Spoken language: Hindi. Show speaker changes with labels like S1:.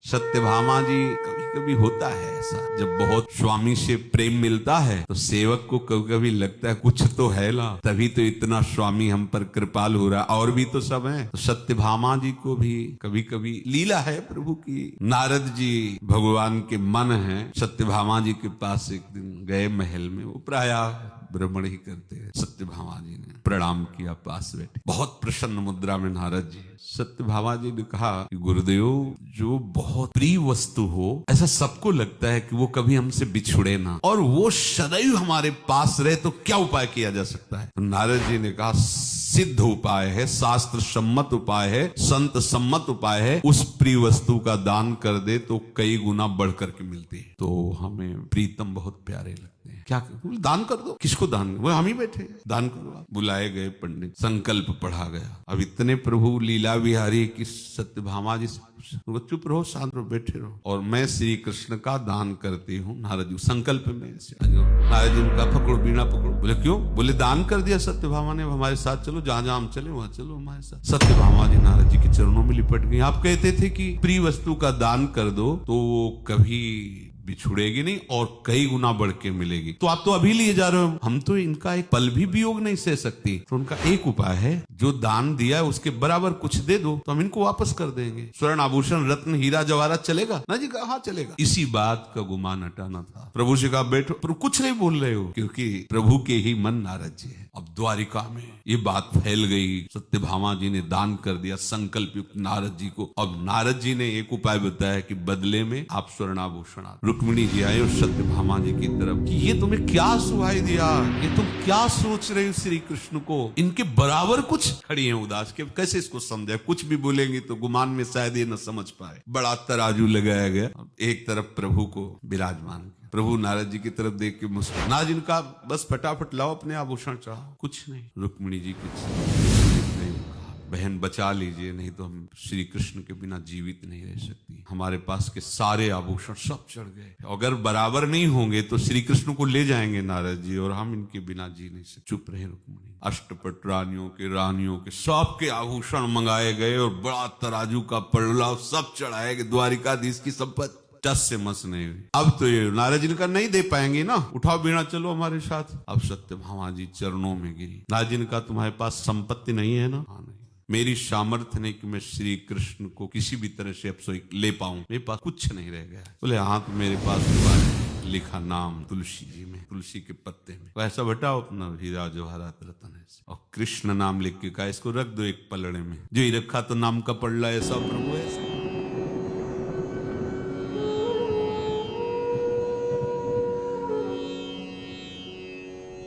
S1: सत्यभामा जी, कभी कभी होता है ऐसा, जब बहुत स्वामी से प्रेम मिलता है तो सेवक को कभी कभी लगता है कुछ तो है ला, तभी तो इतना स्वामी हम पर कृपाल हो रहा, और भी तो सब है। तो सत्यभामा जी को भी कभी कभी लीला है प्रभु की। नारद जी भगवान के मन है, सत्यभामा जी के पास एक दिन गए महल में, वो प्राय भ्रमण ही करते हैं। सत्यभामा जी ने प्रणाम किया, पास बैठे, बहुत प्रसन्न मुद्रा में नारद जी। सत्यभामा जी ने कहा कि गुरुदेव, जो बहुत प्रिय वस्तु हो, ऐसा सबको लगता है कि वो कभी हमसे बिछुड़े ना, और वो सदैव हमारे पास रहे, तो क्या उपाय किया जा सकता है? तो नारद जी ने कहा, सिद्ध उपाय है, शास्त्र सम्मत उपाय है, संत सम्मत उपाय है, उस प्रिय वस्तु का दान कर दे तो कई गुना बढ़ करके मिलती है। तो हमें प्रीतम बहुत प्यारे लगते हैं, क्या दान कर दो। किसको दान? वो हम ही बैठे, दान करो। बुलाए गए पंडित, संकल्प पढ़ा गया। अब इतने प्रभु लीला विहारी की सत्यभामा जी चुप रहो, शांत रहो, बैठे रहो, और मैं श्री कृष्ण का दान करती हूँ। नारद जी संकल्प में, नारद जी ने कहा पकड़ो, बीणा पकड़ो। बोले क्यों? बोले दान कर दिया सत्यभामा ने, हमारे साथ चलो, जहां जहां हम चले वहां चलो हमारे साथ। सत्यभामा जी नारद जी के चरणों में लिपट गई। आप कहते थे कि प्रिय वस्तु का दान कर दो तो वो कभी बिछुड़ेगी नहीं और कई गुना बढ़ के मिलेगी, तो आप तो अभी लिए जा रहे हो, हम तो इनका एक पल भी वियोग नहीं सह सकती। तो उनका एक उपाय है, जो दान दिया है उसके बराबर कुछ दे दो तो हम इनको वापस कर देंगे। स्वर्ण आभूषण रत्न हीरा जवाहरात चलेगा ना? जी कहा हाँ चलेगा। इसी बात का गुमान हटाना था। प्रभु से कहा बैठो। प्रभु कुछ नहीं बोल रहे हो, क्योंकि प्रभु के ही मन नारद जी है। अब द्वारिका में ये बात फैल गई, सत्यभामा जी ने दान कर दिया संकल्प युक्त नारद जी को। अब नारद जी ने एक उपाय बताया कि बदले में आप स्वर्णाभूषण। रुक्मिणी जी आए और सत्यभामा जी की तरफ कि ये तुम्हें क्या सुहाई दिया, ये तुम क्या सोच रहे हो श्री कृष्ण को? इनके बराबर कुछ खड़ी है उदास के, कैसे इसको समझे? कुछ भी बोलेंगे तो गुमान में शायद ये न समझ पाए। बड़ा तराजू लगाया गया, एक तरफ प्रभु को विराजमान, प्रभु नारद जी की तरफ देख के मुस्कुराए। नारद जी ने कहा बस फटाफट लाओ अपने आभूषण चढ़ाओ। कुछ नहीं। रुक्मिणी जी कुछ नहीं, बहन बचा लीजिए, नहीं तो हम श्री कृष्ण के बिना जीवित नहीं रह सकती। हमारे पास के सारे आभूषण सब चढ़ गए, अगर बराबर नहीं होंगे तो श्री कृष्ण को ले जाएंगे नारद जी, और हम इनके बिना जी नहीं सकते। चुप रहे रुक्मिणी। अष्टपट रानियों के सबके आभूषण मंगाए गए और बड़ा तराजू का पड़ला सब चढ़ाए गए। द्वारिकाधीश की संपत्ति टस से मस नहीं हुई। अब तो ये नारद जी का नहीं दे पाएंगे ना, उठाओ बीणा चलो हमारे साथ। अब सत्यभामा जी चरणों में गिरी। नारद जी ने कहा तुम्हारे पास संपत्ति नहीं है ना? हाँ नहीं। मेरी सामर्थ्य नहीं कि मैं श्री कृष्ण को किसी भी तरह से अब ले पाऊं, मेरे पास कुछ नहीं रह गया। बोले हाँ तो मेरे पास लिखा नाम तुलसी जी में, तुलसी के पत्ते में, तो ऐसा बटाओ अपना हीरा जवाहरात रत्न है, और कृष्ण नाम लिख के कहा इसको रख दो एक पलड़े में। जो ही रखा तो नाम का पड़ला ऐसा प्रभु ऐसा।